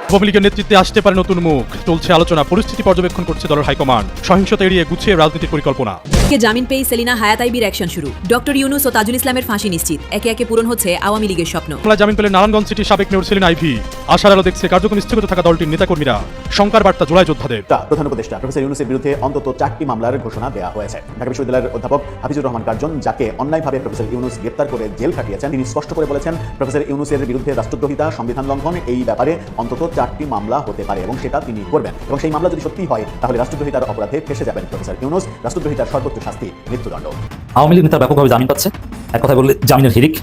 আওয়ামী লীগের নেতৃত্বে আসতে পারে নতুন মুখ, চলছে আলোচনা, পরিস্থিতি পর্যবেক্ষণ করছে দলের হাইকমান্ড, সহিংসতা এড়িয়ে গুছিয়ে রাজনীতির পরিকল্পনা। কে জামিন পেয়ে সেলিনা হায়াত আইবির অ্যাকশন শুরু। ডক্টর ইউনুস ও তাজুল ইসলামের ফাঁসি নিশ্চিত, একে একে পূরণ হচ্ছে আওয়ামী লীগের স্বপ্ন। জামিন পেলেন নারায়ণগঞ্জ সিটির সাবেক মেয়র সেলিনা আইভি। আশার আলো দেখছে কার্যক্রম স্থগিত থাকা দলটির নেতাকর্মীরা। শঙ্কার বার্তা জুলাই যোদ্ধাদের। প্রধান উপদেষ্টা প্রফেসর ইউনুসের বিরুদ্ধে অন্তত 4টি মামলার ঘোষণা দেওয়া হয়েছে। ঢাকা বিশ্ববিদ্যালয়ের অধ্যাপক হাফিজুর রহমান কার্জন, যাকে অন্যায়ভাবে প্রফেসর ইউনুস গ্রেপ্তার করে জেল কাটিয়েছেন, তিনি স্পষ্ট করে বলেছেন প্রফেসর ইউনুসের বিরুদ্ধে রাষ্ট্রদ্রোহিতা, সংবিধান লঙ্ঘন, এই ব্যাপারে অন্তত 4টি মামলা হতে পারে এবং সেটা তিনি করবেন। এবং সেই মামলা যদি সত্যি হয় তাহলে রাষ্ট্রদ্রোহিতার অপরাধে ফেসে যাবেন প্রফেসর ইউনুস। রাষ্ট্রদ্রোহিতার সর্বোচ্চ শাস্তি মৃত্যুদণ্ড। আওয়ামী লীগ নেতা ব্যাপকভাবে জামিন পাচ্ছে, এক কথায় বললে জামিনের হিরিক।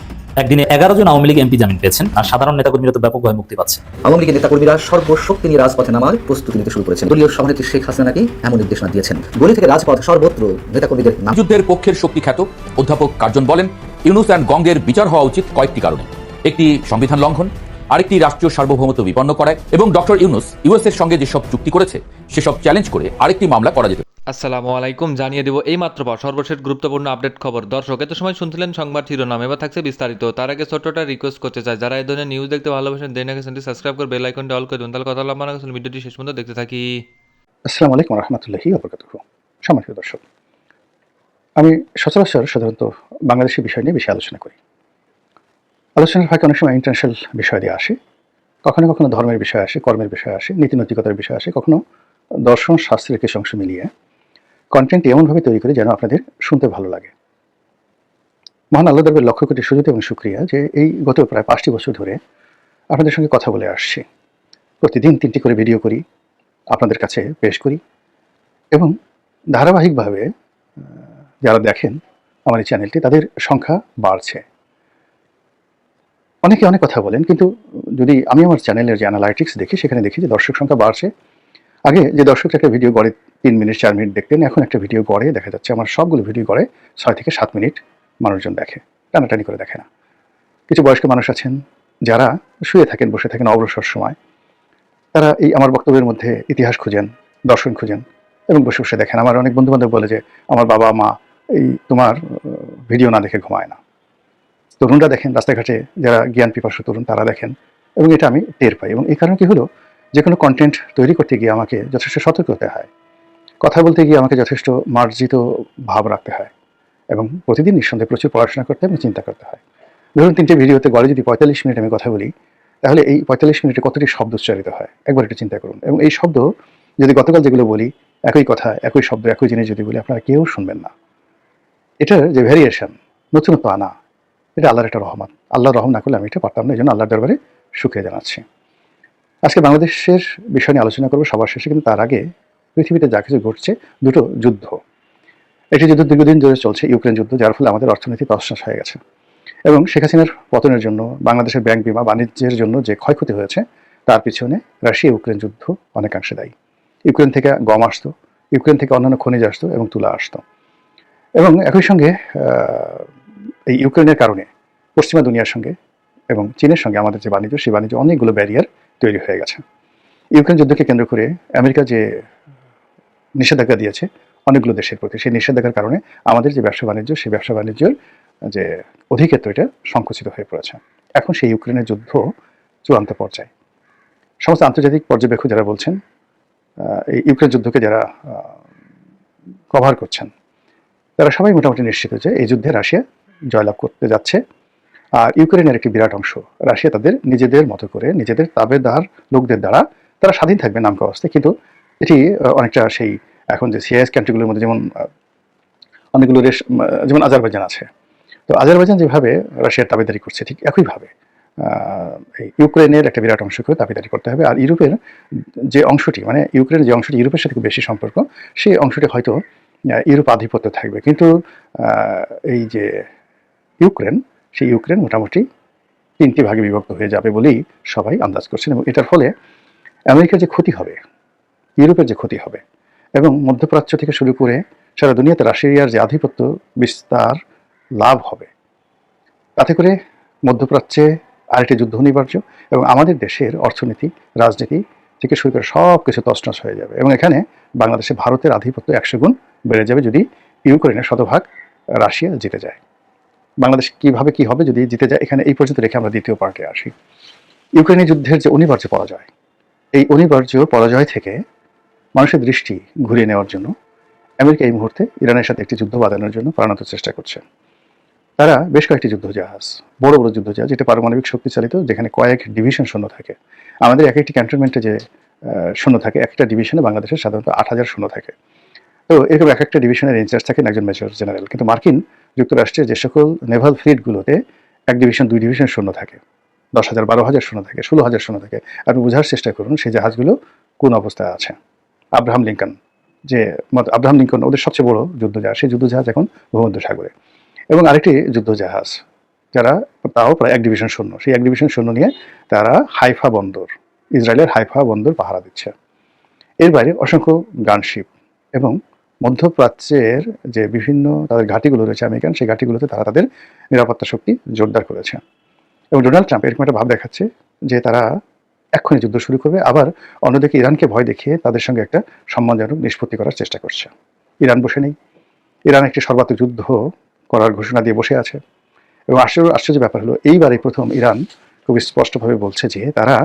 একদিনে 11 জন আওয়ামী লীগ এমপি জামিন পেয়েছেন, আর সাধারণ নেতাকর্মীরা তো ব্যাপকভাবে মুক্তি পাচ্ছে। আওয়ামী লীগের নেতাকর্মীরা সর্বশক্তি নিয়ে রাজপথে নামার প্রস্তুতি নিতে শুরু করেছেন। দলীয় সভানেত্রী শেখ হাসিনাকে এমন নির্দেশনা দিয়েছেন, গলি থেকে রাজপথ সর্বত্র নেতাকর্মীদের নাম। যুদ্ধের পক্ষের শক্তি খ্যাত অধ্যাপক কার্জন বলেন, ইউনুস অ্যান্ড গঙ্গের বিচার হওয়া উচিত কয়েকটি কারণে। একটি সংবিধান লঙ্ঘন, আরেকটি রাষ্ট্রীয় সার্বভৌমত্ব বিপন্ন করায়, এবং ডক্টর ইউনুস ইউএস এর সঙ্গে যেসব চুক্তি করেছে সেসব চ্যালেঞ্জ করে আরেকটি মামলা করা যেতে। আসসালামু আলাইকুম, জানিয়ে দেব এই মাত্র পাওয়া সর্বশেষ গুরুত্বপূর্ণ আপডেট খবর। দর্শক, এত সময় শুনছিলেন সংবাদ শিরোনাম, এবার থাকছে বিস্তারিত। তার আগে ছোট্টটা রিকোয়েস্ট করতে চাই, যারা এই ধরনের নিউজ দেখতে ভালোবাসেন দেন আগে চ্যানেলটি সাবস্ক্রাইব করে বেল আইকনটি অল করে দেন, তাহলে কথা বলা মানে ভিডিওটি শেষ পর্যন্ত দেখতে থাকি। আসসালামু আলাইকুম রহমতুল্লাহি ওয়া বারাকাতুহু। সম্মানিত দর্শক, আমি সচরাচর সাধারণত বাংলাদেশের বিষয় নিয়ে বেশি আলোচনা করি। আলোচনার ফাঁকে অনেক সময় ইন্টারন্যাশনাল বিষয় দিয়ে আসে, কখনো কখনো ধর্মের বিষয় আসে, কর্মের বিষয় আসে, নীতিনৈতিকতার বিষয় আসে, কখনো দর্শন শাস্ত্রের কিছু অংশ মিলিয়ে কন্টেন্ট এমনভাবে তৈরি করি যেন আপনাদের শুনতে ভালো লাগে। মহান আল্লাহ দরবারে লক্ষ কোটি সুযোগ এবং শুকরিয়া যে এই গত প্রায় 5টি বছর ধরে আপনাদের সঙ্গে কথা বলে আসছি। প্রতিদিন 3টি করে ভিডিও করি, আপনাদের কাছে পেশ করি, এবং ধারাবাহিকভাবে যারা দেখেন আমার এই চ্যানেলটি তাদের সংখ্যা বাড়ছে। অনেকে অনেক কথা বলেন, কিন্তু যদি আমি আমার চ্যানেলের যে অ্যানালাইটিক্স দেখি সেখানে দেখি যে দর্শক সংখ্যা বাড়ছে। আগে যে দর্শকরা একটা ভিডিও গড়ে 3 মিনিট 4 মিনিট দেখতেন, এখন একটা ভিডিও গড়ে দেখা যাচ্ছে আমার সবগুলো ভিডিও গড়ে 6 থেকে 7 মিনিট মানুষজন দেখে, টানাটানি করে দেখে না। কিছু বয়স্ক মানুষ আছেন যারা শুয়ে থাকেন, বসে থাকেন অবসর সময়, তারা এই আমার বক্তব্যের মধ্যে ইতিহাস খুঁজেন, দর্শন খুঁজেন এবং বসে বসে দেখেন। আমার অনেক বন্ধুবান্ধব বলে যে আমার বাবা মা এই তোমার ভিডিও না দেখে ঘুমায় না। তরুণরা দেখেন, রাস্তাঘাটে যারা জ্ঞান পিপাসু তরুণ তারা দেখেন, এবং এটা আমি টের পাই। এবং এই কারণে কি হলো, যে কোনো কন্টেন্ট তৈরি করতে গিয়ে আমাকে যথেষ্ট সতর্ক হতে হয়, কথা বলতে গিয়ে আমাকে যথেষ্ট মার্জিত ভাব রাখতে হয়, এবং প্রতিদিন নিঃসন্দেহে প্রচুর পড়াশোনা করতে এবং চিন্তা করতে হয়। ধরুন 3টে ভিডিওতে গড়ে যদি 45 মিনিট আমি কথা বলি, তাহলে এই 45 মিনিটে কতটি শব্দ উচ্চারিত হয় একবার একটু চিন্তা করুন। এবং এই শব্দ যদি গতকাল যেগুলো বলি, একই কথা, একই শব্দ, একই জিনিস যদি বলি, আপনারা কেউ শুনবেন না। এটার যে ভ্যারিয়েশন, নতুনত্ব আনা, এটা আল্লাহর একটা রহমত। আল্লাহর রহম না করলে আমি এটা পারতাম না, এই জন্য আল্লাহর দরবারে শুকরিয়া জানাচ্ছি। আজকে বাংলাদেশের বিষয় নিয়ে আলোচনা করবো সবার শেষে, কিন্তু তার আগে পৃথিবীতে যা কিছু ঘটছে, দুটো যুদ্ধ। একটি যুদ্ধ দীর্ঘদিন ধরে চলছে, ইউক্রেন যুদ্ধ, যার ফলে আমাদের অর্থনীতি তছনছ হয়ে গেছে। এবং শেখ হাসিনার পতনের জন্য, বাংলাদেশের ব্যাংক বিমা বাণিজ্যের জন্য যে ক্ষয়ক্ষতি হয়েছে, তার পিছনে রাশিয়া ইউক্রেন যুদ্ধ অনেকাংশে দায়ী। ইউক্রেন থেকে গম আসতো, ইউক্রেন থেকে অন্যান্য খনিজ আসতো এবং তুলা আসতো। এবং একই সঙ্গে এই ইউক্রেনের কারণে পশ্চিমা দুনিয়ার সঙ্গে এবং চীনের সঙ্গে আমাদের যে বাণিজ্য, সেই বাণিজ্য অনেকগুলো ব্যারিয়ার তৈরি হয়ে গেছে। ইউক্রেন যুদ্ধকে কেন্দ্র করে আমেরিকা যে নিষেধাজ্ঞা দিয়েছে অনেকগুলো দেশের প্রতি, সেই নিষেধাজ্ঞার কারণে আমাদের যে ব্যবসা বাণিজ্য, সেই ব্যবসা বাণিজ্যের যে অধিক্ষেত্র, এটা সংকুচিত হয়ে পড়েছে। এখন সেই ইউক্রেনের যুদ্ধ চূড়ান্ত পর্যায়ে। সমস্ত আন্তর্জাতিক পর্যবেক্ষক যারা বলছেন, এই ইউক্রেন যুদ্ধকে যারা কভার করছেন, তারা সবাই মোটামুটি নিশ্চিত যে এই যুদ্ধে রাশিয়া জয়লাভ করতে যাচ্ছে। আর ইউক্রেনের একটি বিরাট অংশ রাশিয়া তাদের নিজেদের মতো করে, নিজেদের তাবেদার লোকদের দ্বারা তারা স্বাধীন থাকবে নামকা অবস্থায়। কিন্তু এটি অনেকটা সেই এখন যে সিআইএস কান্ট্রিগুলোর মধ্যে যেমন অনেকগুলো দেশ, যেমন আজারবাইজান আছে, তো আজারবাইজান যেভাবে রাশিয়ার তাবেদারি করছে, ঠিক একইভাবে এই ইউক্রেনের একটা বিরাট অংশকে দাবিদারি করতে হবে। আর ইউরোপের যে অংশটি, মানে ইউক্রেনের যে অংশটি ইউরোপের সাথে খুব বেশি সম্পর্ক, সেই অংশটি হয়তো ইউরোপ আধিপত্য থাকবে। কিন্তু এই যে ইউক্রেন, সেই ইউক্রেন মোটামুটি 3টি ভাগে বিভক্ত হয়ে যাবে বলেই সবাই আন্দাজ করছেন। এবং এটার ফলে আমেরিকার যে ক্ষতি হবে, ইউরোপের যে ক্ষতি হবে, এবং মধ্যপ্রাচ্য থেকে শুরু করে সারা দুনিয়াতে রাশিয়ার যে আধিপত্য বিস্তার লাভ হবে, তাতে করে মধ্যপ্রাচ্যে আরেকটি যুদ্ধ অনিবার্য, এবং আমাদের দেশের অর্থনীতি, রাজনীতি থেকে শুরু করে সব কিছু তছনছ হয়ে যাবে। এবং এখানে বাংলাদেশে ভারতের আধিপত্য 100 গুণ বেড়ে যাবে যদি ইউক্রেনের শতভাগ রাশিয়া জিতে যায়। বাংলাদেশ কিভাবে কি হবে যদি জিতে যায়, এখানে এই পর্যন্ত রেখে আমরা দ্বিতীয় পার্টে আসি। ইউক্রেনের যুদ্ধের যে অনিবার্য পরাজয়, এই অনিবার্য পরাজয় থেকে মানুষের দৃষ্টি ঘুরিয়ে নেওয়ার জন্য আমেরিকা এই মুহূর্তে ইরানের সাথে একটি যুদ্ধ বাঁধানোর জন্য প্রাণান্ত চেষ্টা করছে। তারা বেশ কয়েকটি যুদ্ধজাহাজ, বড় বড় যুদ্ধজাহাজ, যেটা পারমাণবিক শক্তি চালিত, যেখানে কয়েক ডিভিশন সৈন্য থাকে। আমাদের এক একটি ক্যান্টনমেন্টে যে সৈন্য থাকে, একটা ডিভিশনে বাংলাদেশের সাধারণত 8,000 সৈন্য থাকে। তো এরকম এক একটা ডিভিশনের ইনচার্জ থাকেন একজন মেজর জেনারেল। কিন্তু মার্কিন যুক্তরাষ্ট্রের যে সকল নেভাল ফ্লিটগুলোতে এক ডিভিশন, 2 ডিভিশন সৈন্য থাকে, 10,000, 12,000 সৈন্য থাকে, 16,000 সৈন্য থাকে। আপনি বোঝার চেষ্টা করুন সেই জাহাজগুলো কোন অবস্থায় আছে। আব্রাহাম লিঙ্কন ওদের সবচেয়ে বড় যুদ্ধজাহাজ, সেই যুদ্ধজাহাজ এখন ভূমধ্যসাগরে। এবং আরেকটি যুদ্ধজাহাজ, যারা তাও প্রায় এক ডিভিশন সৈন্য, সেই এক ডিভিশন সৈন্য নিয়ে তারা হাইফা বন্দর, ইসরায়েলের হাইফা বন্দর পাহারা দিচ্ছে। এর বাইরে অসংখ্য গানশিপ এবং মধ্যপ্রাচ্যের যে বিভিন্ন তাদের ঘাঁটিগুলো রয়েছে আমেরিকান, সেই ঘাঁটিগুলোতে তারা তাদের নিরাপত্তা শক্তি জোরদার করেছে। এবং ডোনাল্ড ট্রাম্প এরকম একটা ভাব দেখাচ্ছে যে তারা এক্ষুনি যুদ্ধ শুরু করবে, আবার অন্যদিকে ইরানকে ভয় দেখিয়ে তাদের সঙ্গে একটা সম্মানজনক নিষ্পত্তি করার চেষ্টা করছে। ইরান বসে নেই, ইরান একটি সর্বাত্মক যুদ্ধ করার ঘোষণা দিয়ে বসে আছে। এবং আশ্চর্য ব্যাপার হলো, এইবারই প্রথম ইরান খুব স্পষ্টভাবে বলছে যে তারা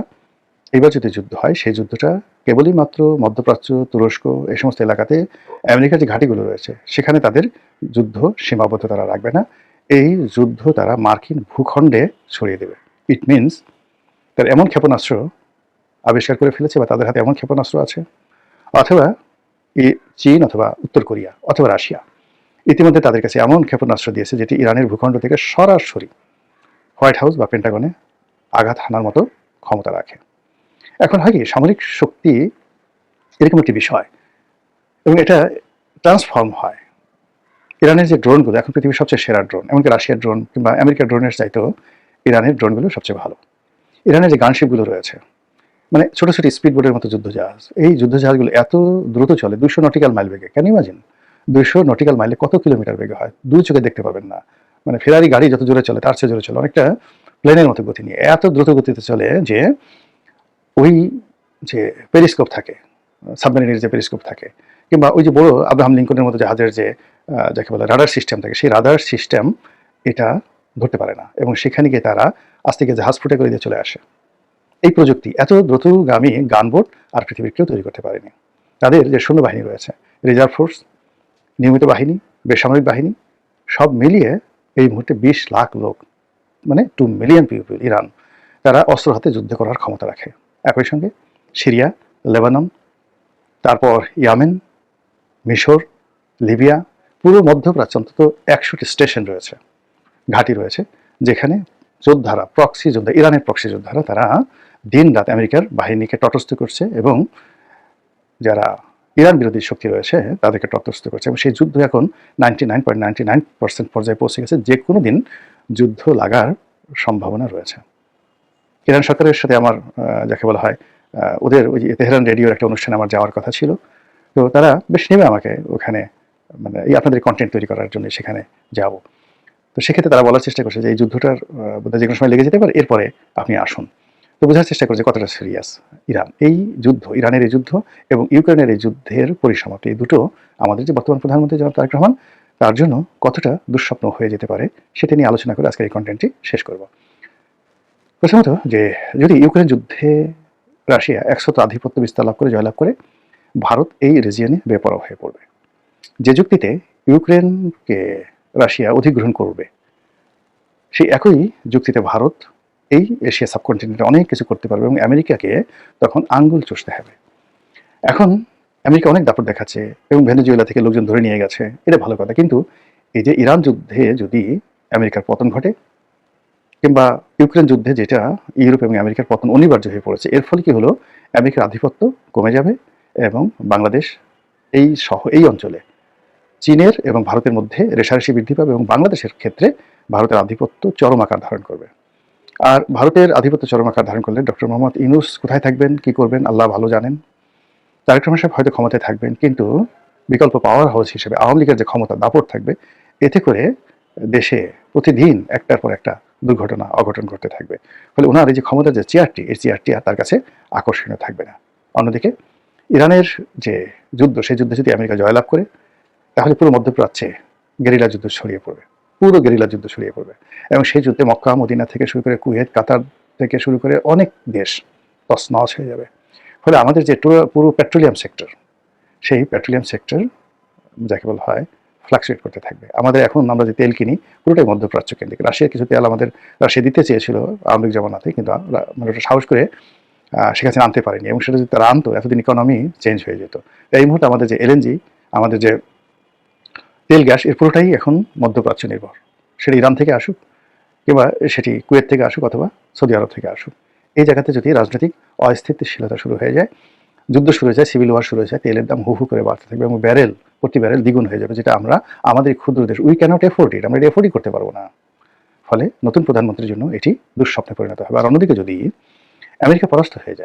এইবার যদি যুদ্ধ হয়, সেই যুদ্ধটা কেবলই মাত্র মধ্যপ্রাচ্য, তুরস্ক, এই সমস্ত এলাকাতে আমেরিকার যে ঘাঁটিগুলো রয়েছে সেখানে তাদের যুদ্ধ সীমাবদ্ধ তারা রাখবে না, এই যুদ্ধ তারা মার্কিন ভূখণ্ডে ছড়িয়ে দেবে। ইট মিনস তারা এমন ক্ষেপণাস্ত্র আবিষ্কার করে ফেলেছে, বা তাদের হাতে এমন ক্ষেপণাস্ত্র আছে, অথবা চীন অথবা উত্তর কোরিয়া অথবা রাশিয়া ইতিমধ্যে তাদের কাছে এমন ক্ষেপণাস্ত্র দিয়েছে যেটি ইরানের ভূখণ্ড থেকে সরাসরি হোয়াইট হাউস বা পেন্টাগনে আঘাত হানার মতো ক্ষমতা রাখে। এখন হয় কি, সামরিক শক্তি এরকম একটি বিষয়, এবং এটা ট্রান্সফর্ম হয়। ইরানের যে ড্রোনগুলো এখন পৃথিবীর সবচেয়ে সেরা ড্রোন, এমনকি রাশিয়ার ড্রোন কিংবা আমেরিকার ড্রোনের চাইতেও ইরানের ড্রোনগুলো সবচেয়ে ভালো। ইরানের যে গানশিপগুলো রয়েছে, মানে ছোট ছোট স্পিড বোটের মতো যুদ্ধজাহাজ, এই যুদ্ধজাহাজগুলো এত দ্রুত চলে 200 নটিক্যাল মাইল বেগে। ক্যান ইমাজিন 200 নটিক্যাল মাইলে কত কিলোমিটার বেগে হয়? 2 চোখে দেখতে পাবেন না। মানে ফেরারি গাড়ি যত জোরে চলে তার চেয়ে জোরে চলে, অনেকটা প্লেনের মতো গতি নিয়ে এত দ্রুত গতিতে চলে যে ওই যে পেরিস্কোপ থাকে, সাবমেরিনের যে পেরিস্কোপ থাকে, কিংবা ওই যে বড় আব্রাহাম লিঙ্কনের মতো জাহাজের যে যাকে বলে রাডার সিস্টেম থাকে, সেই রাডার সিস্টেম এটা ধরতে পারে না, এবং সেখানে গিয়ে তারা আজ থেকে জাহাজ ফুটে করে দিয়ে চলে আসে। এই প্রযুক্তি এত দ্রুতগামী গানবোট আর পৃথিবীর কেউ তৈরি করতে পারেনি। তাদের যে সৈন্যবাহিনী রয়েছে, রিজার্ভ ফোর্স, নিয়মিত বাহিনী, বেসামরিক বাহিনী, সব মিলিয়ে এই মুহূর্তে 20 লাখ লোক, মানে 2 মিলিয়ন পিপল ইরান, তারা অস্ত্র হাতে যুদ্ধ করার ক্ষমতা রাখে। একই সঙ্গে সিরিয়া, লেবানন, তারপর ইয়েমেন, মিশর, লিবিয়া, পুরো মধ্যপ্রাচ্য অন্তত 100টি স্টেশন রয়েছে, ঘাঁটি রয়েছে, যেখানে যোদ্ধারা, প্রক্সি যোদ্ধা, ইরানের প্রক্সি যোদ্ধারা তারা দিন রাত আমেরিকার বাহিনীকে তটস্থ করছে, এবং যারা ইরান বিরোধী শক্তি রয়েছে তাদেরকে তটস্থ করছে। এবং সেই যুদ্ধ এখন 99.99% পর্যায়ে পৌঁছে গেছে। যে কোনো দিন যুদ্ধ লাগার সম্ভাবনা রয়েছে। ইরান সরকারের সাথে আমার যাকে বলা হয় ওদের ওই তেহরান রেডিওর একটা অনুষ্ঠানে আমার যাওয়ার কথা ছিল। তো তারা বেশ নেমে আমাকে ওখানে মানে এই আপনাদের কন্টেন্ট তৈরি করার জন্য সেখানে যাব। তো সেক্ষেত্রে তারা বলার চেষ্টা করছে যে এই যুদ্ধটার বোধহয় যে কোনো সময় লেগে যেতে পারে, এরপরে আপনি আসুন। তো বোঝার চেষ্টা করছে কতটা সিরিয়াস ইরান। এই যুদ্ধ, ইরানের এই যুদ্ধ এবং ইউক্রেনের এই যুদ্ধের পরিসমাপ্তি, এই দুটো আমাদের যে বর্তমান প্রধানমন্ত্রী জনাব তারেক রহমান, তার জন্য কতটা দুঃস্বপ্ন হয়ে যেতে পারে সেটা নিয়ে আলোচনা করে আজকের এই কন্টেন্টটি শেষ করব। প্রথমত, যে যদি ইউক্রেন যুদ্ধে রাশিয়া 100 আধিপত্য বিস্তার লাভ করে, জয়লাভ করে, ভারত এই রিজিয়নে বেপরোয়া হয়ে পড়বে। যে যুক্তিতে ইউক্রেনকে রাশিয়া অধিগ্রহণ করবে, সেই একই যুক্তিতে ভারত এই এশিয়া সাবকন্টিনেন্টে অনেক কিছু করতে পারবে, এবং আমেরিকাকে তখন আঙ্গুল চষতে হবে। এখন আমেরিকা অনেক দাপট দেখাচ্ছে এবং ভেনেজুয়েলা থেকে লোকজন ধরে নিয়ে গেছে, এটা ভালো কথা। কিন্তু এই যে ইরান যুদ্ধে যদি আমেরিকার পতন ঘটে, কিংবা ইউক্রেন যুদ্ধে যেটা ইউরোপ এবং আমেরিকার পতন অনিবার্য হয়ে পড়েছে, এর ফলে কি হলো, আমেরিকার আধিপত্য কমে যাবে, এবং বাংলাদেশ এই অঞ্চলে চীনের এবং ভারতের মধ্যে রেষারেষি বৃদ্ধি পাবে, এবং বাংলাদেশের ক্ষেত্রে ভারতের আধিপত্য চরম আকার ধারণ করবে। আর ভারতের আধিপত্য চরম আকার ধারণ করলে ডক্টর মোহাম্মদ ইউনূস কোথায় থাকবেন, কি করবেন, আল্লাহ ভালো জানেন। তারেক রহমান সাহেব হয়তো ক্ষমতায় থাকবেন, কিন্তু বিকল্প পাওয়ার হাউস হিসেবে আওয়ামী লীগের যে ক্ষমতা দাপট থাকবে, এতে করে দেশে প্রতিদিন একটার পর একটা দুর্ঘটনা অঘটন ঘটতে থাকবে। ফলে ওনার এই যে ক্ষমতার যে চেয়ারটি, এই চেয়ারটি আর তার কাছে আকর্ষণীয় থাকবে না। অন্যদিকে ইরানের যে যুদ্ধ, সেই যুদ্ধে যদি আমেরিকা জয়লাভ করে, তাহলে পুরো মধ্যপ্রাচ্যে গেরিলা যুদ্ধ ছড়িয়ে পড়বে, পুরো গেরিলা যুদ্ধ ছড়িয়ে পড়বে, এবং সেই যুদ্ধে মক্কা, মদিনা থেকে শুরু করে কুয়েত, কাতার থেকে শুরু করে অনেক দেশ তছনছ হয়ে যাবে। ফলে আমাদের যে পুরো পেট্রোলিয়াম সেক্টর, সেই পেট্রোলিয়াম সেক্টর যাকে বলা হয় ফ্লাকচুয়েট করতে থাকবে। আমাদের এখন আমরা যে তেল কিনি পুরোটাই মধ্যপ্রাচ্য কেন্দ্রিক। রাশিয়ার কিছু তেল আমাদের রাশিয়া দিতে চেয়েছিল আওয়ামী লীগ জমানাতে, কিন্তু মানে ওটা সাহস করে শেখ হাসিনা আনতে পারেনি, এবং সেটা যদি তারা আনতো এতদিন ইকোনমি চেঞ্জ হয়ে যেত। এই মুহূর্তে আমাদের যে এলএনজি, আমাদের যে তেল গ্যাস, এর পুরোটাই এখন মধ্যপ্রাচ্য নির্ভর। সেটা ইরান থেকে আসুক, কিংবা সেটি কুয়েত থেকে আসুক, অথবা সৌদি আরব থেকে আসুক। এই জায়গাতে যদি রাজনৈতিক অস্থিতিশীলতা শুরু হয়ে যায়, যুদ্ধ শুরু হয়ে যায়, সিভিল ওয়ার শুরু হয়ে যায়, তেলের দাম হু হু করে বাড়তে থাকবে এবং প্রতি ব্যারেল দ্বিগুণ হয়ে যাবে, যেটা আমরা আমাদের ক্ষুদ্র দেশ উই ক্যানট এফোর্ড ইট, আমরা এটা এফোর্ডই করতে পারবো না। ফলে নতুন প্রধানমন্ত্রীর জন্য এটি দুঃস্বপ্নে পরিণত হবে। আর অন্যদিকে যদি আমেরিকা পরাস্ত হয়ে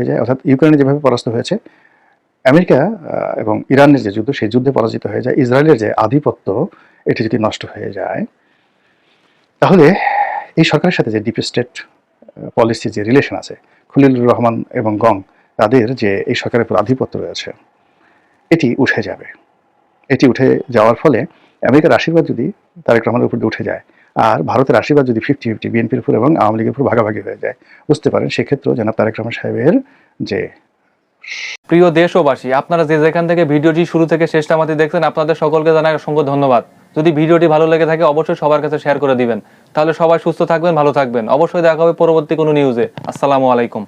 যায়, অর্থাৎ ইউক্রেনে যেভাবে পরাস্ত হয়েছে, আমেরিকা এবং ইরানের যে যুদ্ধ, সেই যুদ্ধে পরাজিত হয়ে যায়, ইসরায়েলের যে আধিপত্য এটি যদি নষ্ট হয়ে যায়, তাহলে এই সরকারের সাথে যে ডিপ স্টেট পলিসি যে রিলেশন আছে, খলিলুর রহমান এবং গং, তাদের যে এই সরকারের উপর আধিপত্য রয়েছে, এটি উঠে যাবে। এটি উঠে যাওয়ার ফলে আমেরিকার আশীর্বাদ যদি তারেক রহমানের উপর উঠে যায়, আর ভারতের আশীর্বাদ যদি 50-50 বিএনপির উপর এবং আওয়ামী লীগের উপর ভাগাভাগি হয়ে যায়, বুঝতে পারেন সেক্ষেত্রেও জনাব তারেক রহমান সাহেবের যে প্রিয় দেশবাসী, আপনারা যে যেখান থেকে ভিডিওটি শুরু থেকে শেষটা আমাদের দেখছেন, আপনাদের সকলকে জানাই অসংখ্য ধন্যবাদ। যদি ভিডিওটি ভালো লেগে থাকে অবশ্যই সবার কাছে শেয়ার করে দিবেন, তাহলে সবাই সুস্থ থাকবেন, ভালো থাকবেন। অবশ্যই দেখা হবে পরবর্তী কোনো নিউজে। আসসালামু আলাইকুম।